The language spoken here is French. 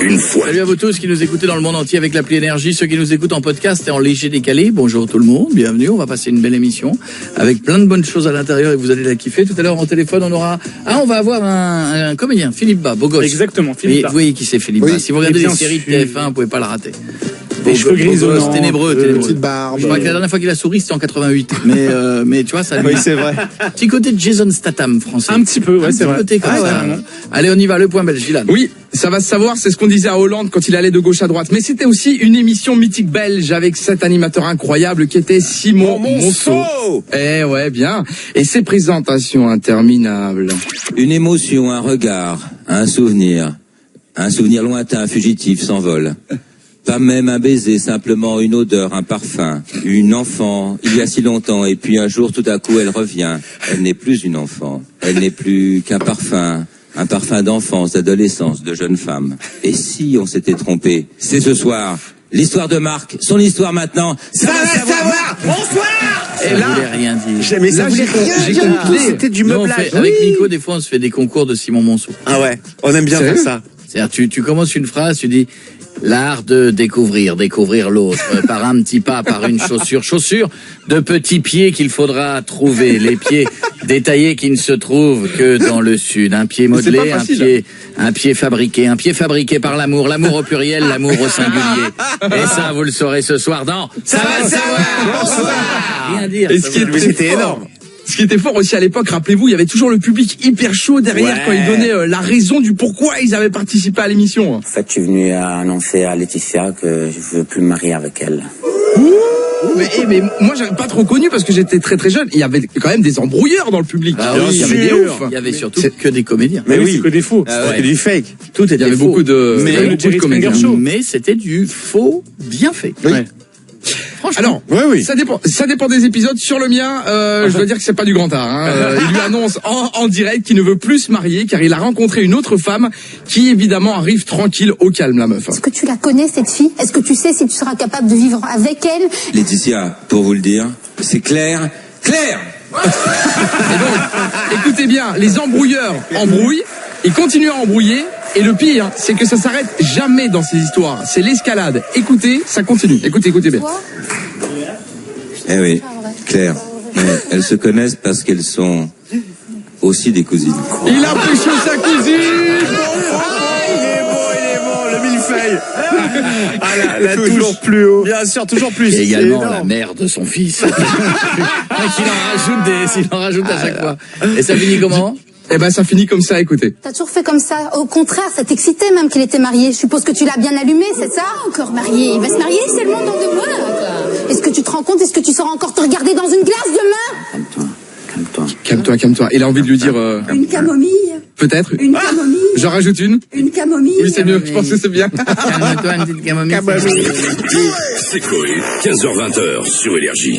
une fois. Salut à vous tous qui nous écoutez dans le monde entier avec l'appli Énergie, ceux qui nous écoutent en podcast et en léger décalé. Bonjour tout le monde, bienvenue. On va passer une belle émission avec plein de bonnes choses à l'intérieur et vous allez la kiffer. Tout à l'heure en téléphone, on va avoir un comédien, Philippe Bas, beau gosse. Exactement, Philippe Bas. Vous voyez qui c'est Philippe Bas. Si vous regardez les séries de TF1, vous pouvez pas le rater. Des cheveux grisonnants, ténébreux. Petite barbe. Je crois que la dernière fois qu'il a souri, c'était en 88. Mais tu vois, ça. Oui, c'est vrai. Petit côté de Jason Statham français. Un petit peu, ouais, c'est vrai. Côté comme ça. Ouais. Allez, on y va. Le point belge, Dylan. Oui, ça va se savoir, c'est ce qu'on disait à Hollande quand il allait de gauche à droite. Mais c'était aussi une émission mythique belge avec cet animateur incroyable qui était Simon Monceau. Eh ouais, bien. Et ses présentations interminables. Une émotion, un regard, un souvenir lointain, fugitif, s'envole. Pas même un baiser, simplement une odeur, un parfum, une enfant, il y a si longtemps, et puis un jour, tout à coup, elle revient. Elle n'est plus une enfant, elle n'est plus qu'un parfum d'enfance, d'adolescence, de jeune femme. Et si on s'était trompé, c'est ce soir. L'histoire de Marc, son histoire maintenant, ça va savoir. Bonsoir. Et là, voulait rien dire. Mais ça voulait rien dire. C'était du meublage. Avec Nico, des fois, on se fait des concours de Simon Monceau. Ah ouais, on aime bien faire ça. C'est-à-dire, tu commences une phrase, tu dis l'art de découvrir l'autre, par un petit pas, par une chaussure de petits pieds qu'il faudra trouver, les pieds détaillés qui ne se trouvent que dans le sud, un pied modelé, un pied fabriqué par l'amour au pluriel, l'amour au singulier. Et ça, vous le saurez ce soir dans Ça va savoir. Bonsoir. Rien dire. C'était énorme. Ce qui était fort aussi à l'époque, rappelez-vous, il y avait toujours le public hyper chaud derrière quand ils donnaient la raison du pourquoi ils avaient participé à l'émission. En fait, je suis venu annoncer à Laetitia que je veux plus me marier avec elle. Mais moi, j'avais pas trop connu parce que j'étais très très jeune. Il y avait quand même des embrouilleurs dans le public. Ah oui, il y avait des oufs. Il y avait surtout que des comédiens. Mais oui, c'est que des faux. C'était du fake. Tout était Il y avait faux. beaucoup de comédiens. Mais c'était du faux bien fait. Oui. Ouais. Alors, Oui. ça dépend des épisodes. Sur le mien, je dois dire que c'est pas du grand art. Il lui annonce en direct qu'il ne veut plus se marier car il a rencontré une autre femme qui évidemment arrive tranquille au calme, la meuf. Est-ce que tu la connais, cette fille? Est-ce que tu sais si tu seras capable de vivre avec elle? Laetitia, pour vous le dire, c'est clair. Et donc, écoutez bien, les embrouilleurs embrouillent, ils continuent à embrouiller, et le pire, c'est que ça s'arrête jamais dans ces histoires. C'est l'escalade. Écoutez, ça continue. Écoutez bien. Eh oui, Claire. Mais elles se connaissent parce qu'elles sont aussi des cousines. Il a pécho sa cousine. Il est bon, le millefeuille. La toujours plus haut. Bien sûr, toujours plus. Et également la mère de son fils. Il en rajoute à chaque fois. Et ça finit comment? Eh ben, ça finit comme ça, écoutez. T'as toujours fait comme ça. Au contraire, ça t'excitait même qu'il était marié. Je suppose que tu l'as bien allumé, c'est ça? Encore marié. Il va se marier seulement dans 2 mois, quoi. Est-ce que tu te rends compte? Est-ce que tu sauras encore te regarder dans une glace demain? Calme-toi. Il a envie de lui dire... Une camomille. Peut-être. Une camomille. J'en rajoute une. Une camomille. Oui, c'est mieux. Je pense que c'est bien. Calme-toi, une petite camomille. C'est Coé, 15h-20h sur Énergie.